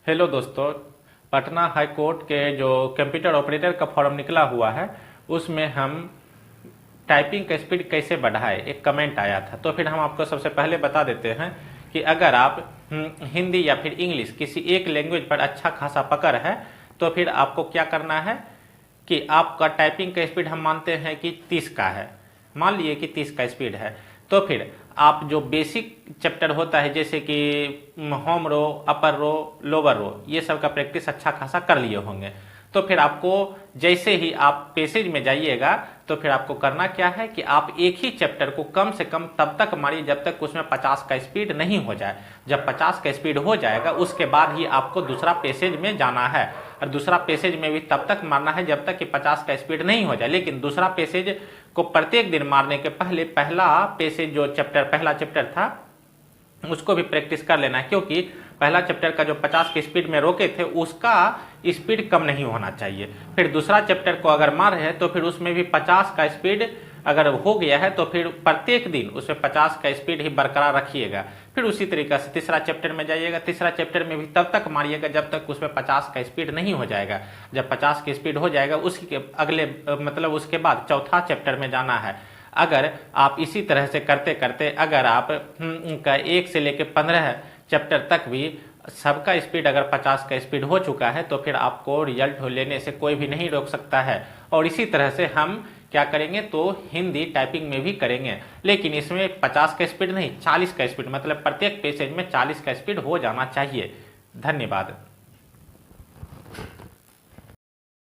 Hello दोस्तों, Patna high court के जो कंप्यूटर ऑपरेटर का फॉर्म निकला हुआ है उसमें हम टाइपिंग का स्पीड कैसे बढ़ाए एक कमेंट आया था। तो फिर हम आपको सबसे पहले बता देते हैं कि अगर आप हिंदी या फिर इंग्लिश किसी एक लैंग्वेज पर अच्छा खासा पकड़ है तो फिर आपको क्या करना है कि आपका टाइपिंग का स्पीड हम मानते हैं कि 30 का है। मान लिए कि 30 का स्पीड है तो फिर आप जो बेसिक चैप्टर होता है जैसे कि होम रो, अपर रो, लोअर रो, ये सब का प्रैक्टिस अच्छा खासा कर लिए होंगे। तो फिर आपको जैसे ही आप पैसेज में जाइएगा तो फिर आपको करना क्या है कि आप एक ही चैप्टर को कम से कम तब तक मारिए जब तक उसमें 50 का स्पीड नहीं हो जाए। जब 50 का स्पीड हो जाएगा उसके बाद ही आपको दूसरा पैसेज में जाना है, और दूसरा पैसेज में भी तब तक मारना है जब तक कि 50 का स्पीड नहीं हो जाए। लेकिन दूसरा पैसेज को प्रत्येक दिन मारने के पहले पहला पैसेज जो पहला चैप्टर था उसको भी प्रैक्टिस कर लेना है, क्योंकि पहला चैप्टर का जो 50 की स्पीड में रोके थे उसका स्पीड कम नहीं होना चाहिए। फिर दूसरा चैप्टर को अगर मार रहे हैं तो फिर उसमें भी 50 का स्पीड अगर हो गया है तो फिर प्रत्येक दिन उसमें 50 का स्पीड ही बरकरार रखिएगा। फिर उसी तरीके से तीसरा चैप्टर में जाइएगा, तीसरा चैप्टर में भी तब तक मारिएगा जब तक उसमें 50 का स्पीड नहीं हो जाएगा। जब 50 की स्पीड हो जाएगा उसके अगले मतलब उसके बाद चौथा चैप्टर में जाना है। अगर आप इसी तरह से करते करते अगर आप का 1 से लेकर 15 चैप्टर तक भी सबका स्पीड अगर 50 का स्पीड हो चुका है तो फिर आपको रिजल्ट लेने से कोई भी नहीं रोक सकता है। और इसी तरह से हम क्या करेंगे तो हिंदी टाइपिंग में भी करेंगे, लेकिन इसमें 50 का स्पीड नहीं 40 का स्पीड, मतलब प्रत्येक पैसेज में 40 का स्पीड हो जाना चाहिए। धन्यवाद।